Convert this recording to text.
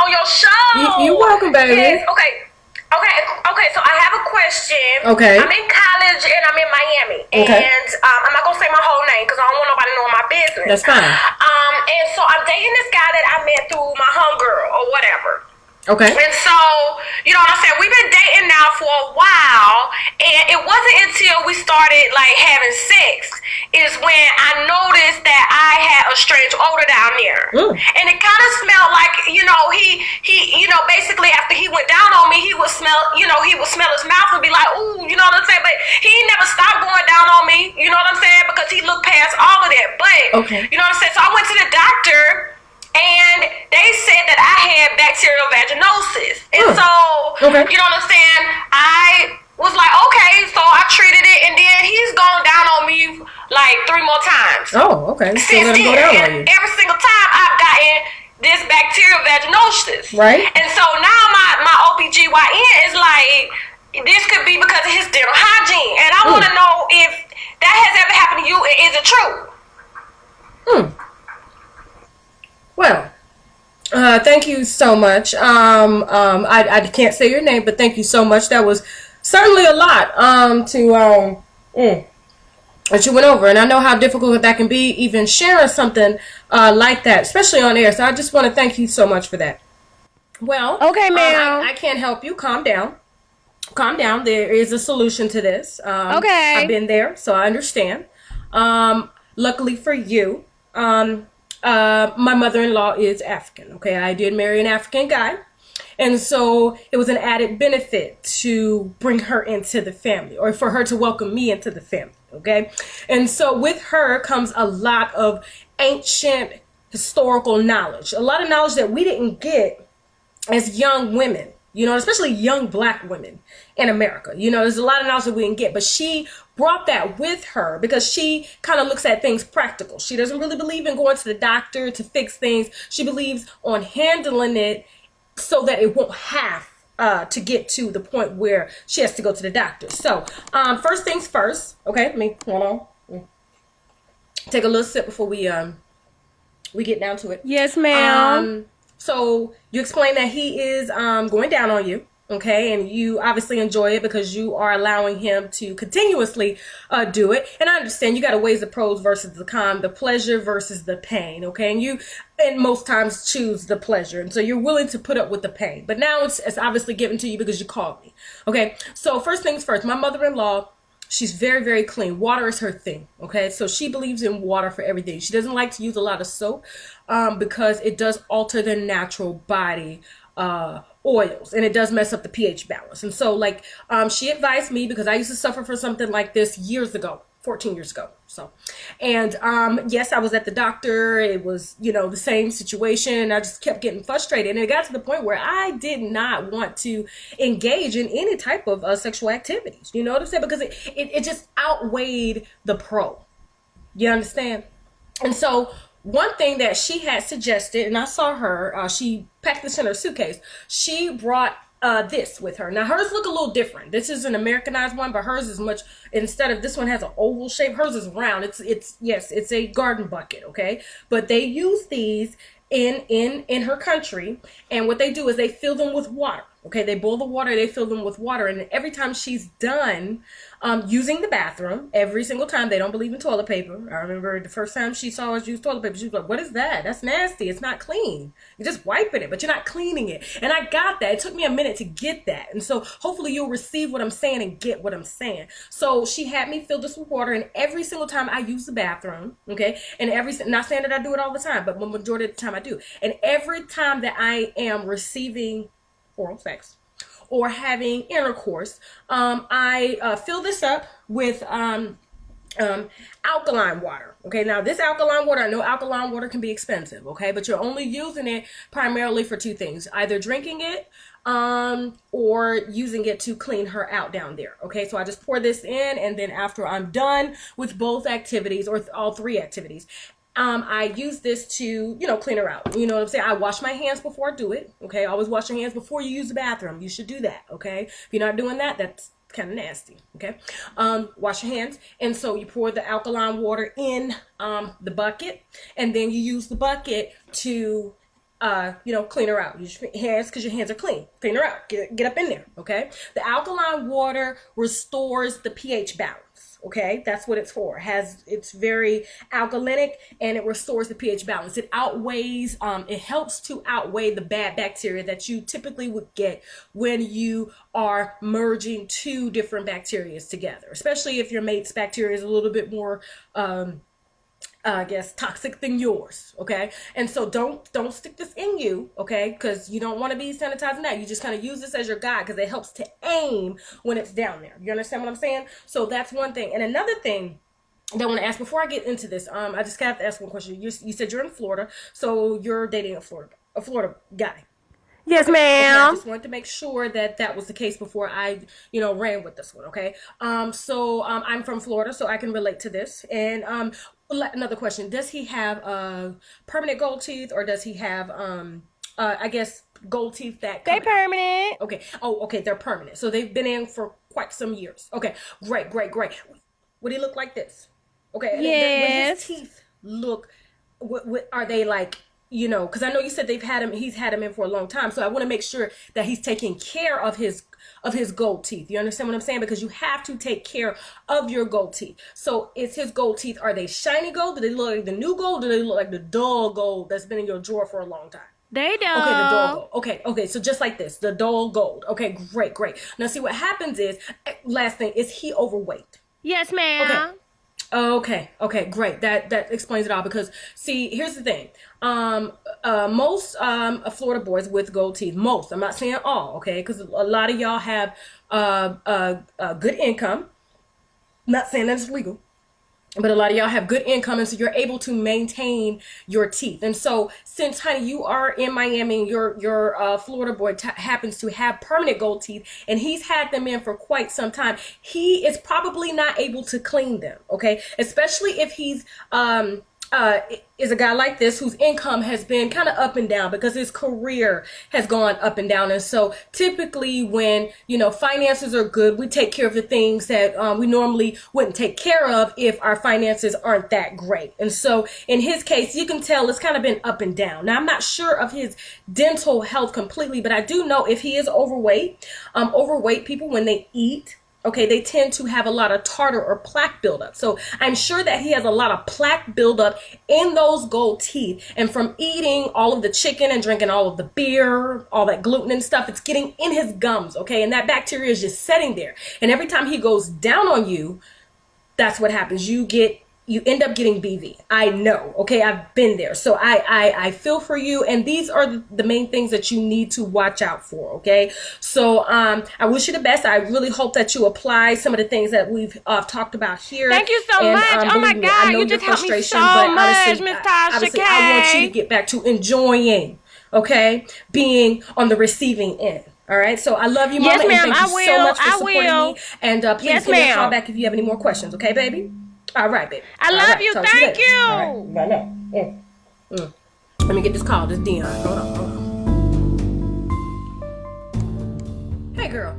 on your show. You're welcome, baby. Yes, okay. So I have a question. Okay. I'm in college and I'm in Miami. Okay. And I'm not gonna say my whole name because I don't want nobody knowing my business. That's fine. And so I'm dating this guy that I met through my homegirl or whatever. Okay. And so, you know what I'm saying? We've been dating now for a while, and it wasn't until we started like having sex is when I noticed that I had a strange odor down there. And it kind of smelled like, you know, he basically after he went down on me, he would smell his mouth and be like, ooh, you know what I'm saying? But he never stopped going down on me, you know what I'm saying? Because he looked past all of that. But, you know what I'm saying? So I went to the doctor. And they said that I had bacterial vaginosis. And so, you know what I'm saying? I was like, okay, so I treated it. And then he's gone down on me like 3 more times. Oh, okay. Since then, and every single time I've gotten this bacterial vaginosis. Right. And so now my OBGYN is like, this could be because of his dental hygiene. And I want to know if that has ever happened to you and is it true? Well, thank you so much. I can't say your name, but thank you so much. That was certainly a lot that you went over, and I know how difficult that can be, even sharing something like that, especially on air. So I just want to thank you so much for that. Well, okay, ma'am. I can't help you. Calm down. Calm down. There is a solution to this. Okay. I've been there, so I understand. Luckily for you, my mother-in-law is African. Okay, I did marry an African guy, and so it was an added benefit to bring her into the family, or for her to welcome me into the family. Okay, and so with her comes a lot of ancient historical knowledge, a lot of knowledge that we didn't get as young women. You know, especially young black women in America. You know, there's a lot of knowledge that we didn't get, but she brought that with her because she kind of looks at things practical. She doesn't really believe in going to the doctor to fix things. She believes on handling it so that it won't have to get to the point where she has to go to the doctor. So, first things first. Okay, let me hold on. Take a little sip before we get down to it. Yes, ma'am. So you explain that he is going down on you, okay, and you obviously enjoy it because you are allowing him to continuously do it. And I understand you got to weigh the pros versus the cons, the pleasure versus the pain, okay, and you most times choose the pleasure, and so you're willing to put up with the pain. But now it's obviously given to you because you called me, okay. So first things first, my mother-in-law, she's very, very clean. Water is her thing, okay? So she believes in water for everything. She doesn't like to use a lot of soap because it does alter their natural body oils, and it does mess up the pH balance. And so, like, she advised me because I used to suffer from something like this years ago, 14 years ago. So, and yes, I was at the doctor. It was, you know, the same situation. I just kept getting frustrated, and it got to the point where I did not want to engage in any type of sexual activities. You know what I'm saying? Because it just outweighed the pro. You understand? And so one thing that she had suggested, and I saw her, she packed this in her suitcase. She brought this with her. Now hers look a little different. This is an Americanized one, but hers is much, instead of this one has an oval shape, hers is round. It's a garden bucket, okay? But they use these in her country, and what they do is they fill them with water. Okay, they boil the water, they fill them with water, and every time she's done using the bathroom, every single time, they don't believe in toilet paper. I remember the first time she saw us use toilet paper, she was like, what is that? That's nasty. It's not clean. You're just wiping it, but you're not cleaning it. And I got that. It took me a minute to get that. And so hopefully you'll receive what I'm saying and get what I'm saying. So she had me fill this with water, and every single time I use the bathroom, okay, and not saying that I do it all the time, but the majority of the time I do. And every time that I am receiving oral sex or having intercourse, I fill this up with alkaline water. Okay, now this alkaline water, I know alkaline water can be expensive, okay, but you're only using it primarily for two things, either drinking it or using it to clean her out down there. Okay, so I just pour this in, and then after I'm done with both activities, or all three activities, I use this to, you know, clean her out. You know what I'm saying? I wash my hands before I do it. Okay, always wash your hands before you use the bathroom. You should do that. Okay, if you're not doing that, that's kind of nasty. Okay, wash your hands, and so you pour the alkaline water in the bucket, and then you use the bucket to clean her out. Use your hands because your hands are clean. Clean her out. Get up in there, okay? The alkaline water restores the pH balance. Okay, that's what it's for. It's very alkalinic and it restores the pH balance. It outweighs, it helps to outweigh the bad bacteria that you typically would get when you are merging two different bacteria together, especially if your mate's bacteria is a little bit more, toxic than yours, okay? And so don't stick this in you, okay? Because you don't want to be sanitizing that. You just kind of use this as your guide because it helps to aim when it's down there. You understand what I'm saying? So that's one thing. And another thing that I want to ask before I get into this, I just have to ask one question. You said you're in Florida, so you're dating a Florida guy. Yes, Okay, ma'am. I just wanted to make sure that was the case before I, ran with this one, okay? I'm from Florida, so I can relate to this. And another question: does he have permanent gold teeth, or does he have gold teeth that They come out? permanent. Okay. Oh, okay. They're permanent, so they've been in for quite some years. Okay, great. Would he look like this? Okay. And Yes. would his teeth look? What are they like? Because I know you said he's had him in for a long time. So I want to make sure that he's taking care of his gold teeth. You understand what I'm saying? Because you have to take care of your gold teeth. So is his gold teeth, are they shiny gold? Do they look like the new gold? Do they look like the dull gold that's been in your drawer for a long time? They don't. Okay, the dull gold. Okay. So just like this, the dull gold. Okay, great. Now see what happens is, last thing, is he overweight? Yes, ma'am. Okay, great. That explains it all, because see, here's the thing. Most Florida boys with gold teeth, most, I'm not saying all, okay, because a lot of y'all have good income. I'm not saying that's legal, but a lot of y'all have good income, and so you're able to maintain your teeth. And so, since, honey, you are in Miami, and your Florida boy happens to have permanent gold teeth, and he's had them in for quite some time, he is probably not able to clean them, okay? Especially if he's is a guy like this whose income has been kind of up and down because his career has gone up and down. And so typically when, finances are good, we take care of the things that we normally wouldn't take care of if our finances aren't that great. And so in his case, you can tell it's kind of been up and down. Now, I'm not sure of his dental health completely, but I do know if he is overweight, overweight people, when they eat, okay, they tend to have a lot of tartar or plaque buildup. So I'm sure that he has a lot of plaque buildup in those gold teeth. And from eating all of the chicken and drinking all of the beer, all that gluten and stuff, it's getting in his gums, okay? And that bacteria is just sitting there. And every time he goes down on you, that's what happens. You end up getting BV. I know, okay? I've been there. So I feel for you. And these are the main things that you need to watch out for, okay? So I wish you the best. I really hope that you apply some of the things that we've talked about here. Thank you so much. Oh my Me, God, I know you just your helped me frustration, so but much, honestly, Miss Tasha obviously, K. I want you to get back to enjoying, okay? Being on the receiving end. All right, so I love you, Mama, Yes, ma'am, and thank you so much for supporting me. And please Yes, give me a call ma'am. back if you have any more questions, okay, baby? All right, baby. I All love right, you. talk to Thank later. you. All right, I know. Let me get this call. This is Dion. Hold on. Hey, girl.